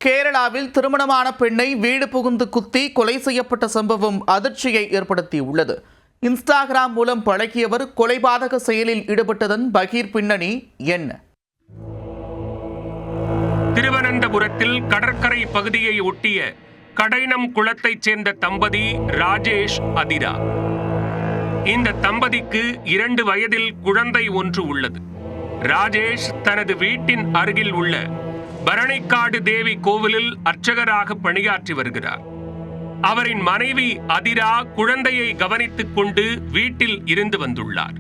கேரளாவில் திருமணமான பெண்ணை வீடு புகுந்து குத்தி கொலை செய்யப்பட்ட சம்பவம் அதிர்ச்சியை ஏற்படுத்தியுள்ளது. இன்ஸ்டாகிராம் மூலம் பழகியவர் கொலைபாதக செயலில் ஈடுபட்டதன் பகீர் பின்னணி என்ன? திருவனந்தபுரத்தில் கடற்கரை பகுதியை ஒட்டிய கடைனம் குளத்தைச் சேர்ந்த தம்பதி ராஜேஷ், அதிரா. இந்த தம்பதிக்கு 2 வயதில் குழந்தை ஒன்று உள்ளது. ராஜேஷ் தனது வீட்டின் அருகில் உள்ள பரணிக்காடு தேவி கோவிலில் அர்ச்சகராக பணியாற்றி வருகிறார். அவரின் மனைவி அதிரா குழந்தையை கவனித்துக் கொண்டு வீட்டில் இருந்து வந்துள்ளார்.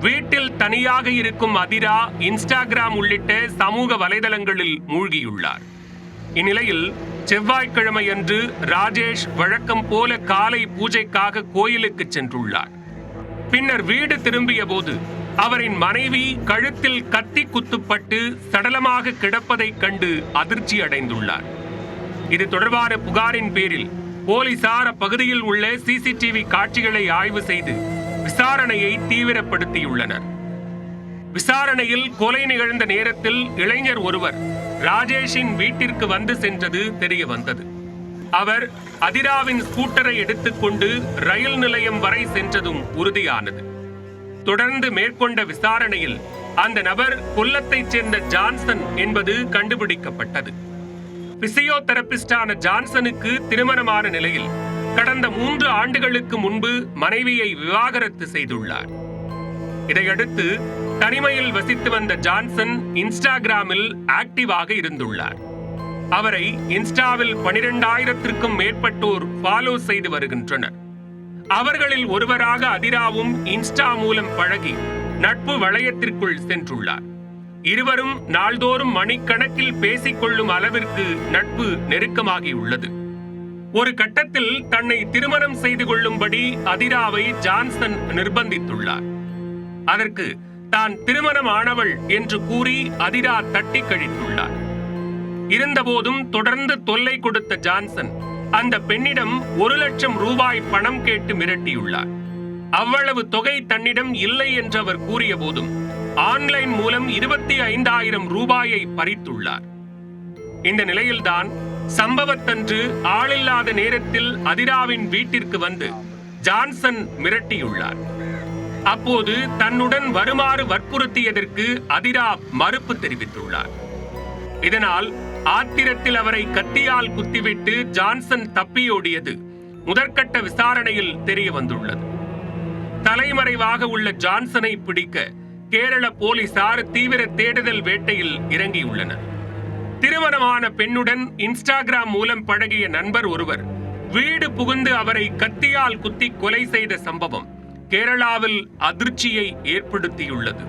வீட்டில் தனியாக இருக்கும் அதிரா இன்ஸ்டாகிராம் உள்ளிட்ட சமூக வலைதளங்களில் மூழ்கியுள்ளார். இந்நிலையில் செவ்வாய்க்கிழமை அன்று ராஜேஷ் வழக்கம் போல காலை பூஜைக்காக கோயிலுக்கு சென்றுள்ளார். பின்னர் வீடு திரும்பிய போது அவரின் மனைவி கழுத்தில் கத்தி குத்துப்பட்டு சடலமாக கிடப்பதைக் கண்டு அதிர்ச்சி அடைந்துள்ளார். இது தொடர்பான புகாரின் பேரில் போலீசார் அப்பகுதியில் உள்ள சிசிடிவி காட்சிகளை ஆய்வு செய்து விசாரணையை தீவிரப்படுத்தியுள்ளனர். விசாரணையில் கொலை நிகழ்ந்த நேரத்தில் இளைஞர் ஒருவர் ராஜேஷின் வீட்டிற்கு வந்து சென்றது தெரிய வந்தது. அவர் அதிராவின் ஸ்கூட்டரை எடுத்துக்கொண்டு ரயில் நிலையம் வரை சென்றதும் உறுதியானது. தொடர்ந்து மேற்கொண்ட விசாரணையில் அந்த நபர் கொல்லத்தைச் சேர்ந்த ஜான்சன் என்பது கண்டுபிடிக்கப்பட்டது. பிசியோதெரபிஸ்டான ஜான்சனுக்கு திருமணமான நிலையில் கடந்த 3 ஆண்டுகளுக்கு முன்பு மனைவியை விவாகரத்து செய்துள்ளார். இதையடுத்து தனிமையில் வசித்து வந்த ஜான்சன் இன்ஸ்டாகிராமில் ஆக்டிவாக இருந்துள்ளார். அவரை இன்ஸ்டாவில் 12,000க்கும் மேற்பட்டோர் ஃபாலோ செய்து வருகின்றனர். அவர்களில் ஒருவராக அதிராவும் இன்ஸ்டா மூலம் பழகி நட்பு வளையத்திற்குள் சென்றுள்ளார். இருவரும் நாள்தோறும் மணிக்கணக்கில் பேசிக்கொள்ளும் அளவிற்கு நட்பு நெருக்கமாகியுள்ளது. ஒரு கட்டத்தில் தன்னை திருமணம் செய்து கொள்ளும்படி அதிராவை ஜான்சன் நிர்பந்தித்துள்ளார். அதற்கு தான் திருமணமானவள் என்று கூறி அதிரா தட்டி கழித்துள்ளார். இருந்தபோதும் தொடர்ந்து தொல்லை கொடுத்த ஜான்சன் அந்த பெண்ணிடம் 1 லட்சம் ரூபாய் பணம் கேட்டு மிரட்டியுள்ளார். அவ்வளவு தொகை தன்னிடம் இல்லை என்று அவர் கூறிய போதும் ஆன்லைன் மூலம் 25,000 ரூபாயை பறித்துள்ளார். இந்த நிலையில்தான் சம்பவத்தன்று ஆளில்லாத நேரத்தில் அதிராவின் வீட்டிற்கு வந்து ஜான்சன் மிரட்டியுள்ளார். அப்போது தன்னுடன் வருமாறு வற்புறுத்தியதற்கு அதிரா மறுப்பு தெரிவித்துள்ளார். இதனால் ஆத்திரத்தில் அவரை கத்தியால் குத்திவிட்டு ஜான்சன் தப்பியோடியது முதற்கட்ட விசாரணையில் தெரிய வந்துள்ளது. தலைமறைவாக உள்ள ஜான்சனை பிடிக்க கேரள போலீசார் தீவிர தேடுதல் வேட்டையில் இறங்கியுள்ளனர். திருமணமான பெண்ணுடன் இன்ஸ்டாகிராம் மூலம் பழகிய நண்பர் ஒருவர் வீடு புகுந்து அவரை கத்தியால் குத்தி கொலை செய்த சம்பவம் கேரளாவில் அதிர்ச்சியை ஏற்படுத்தியுள்ளது.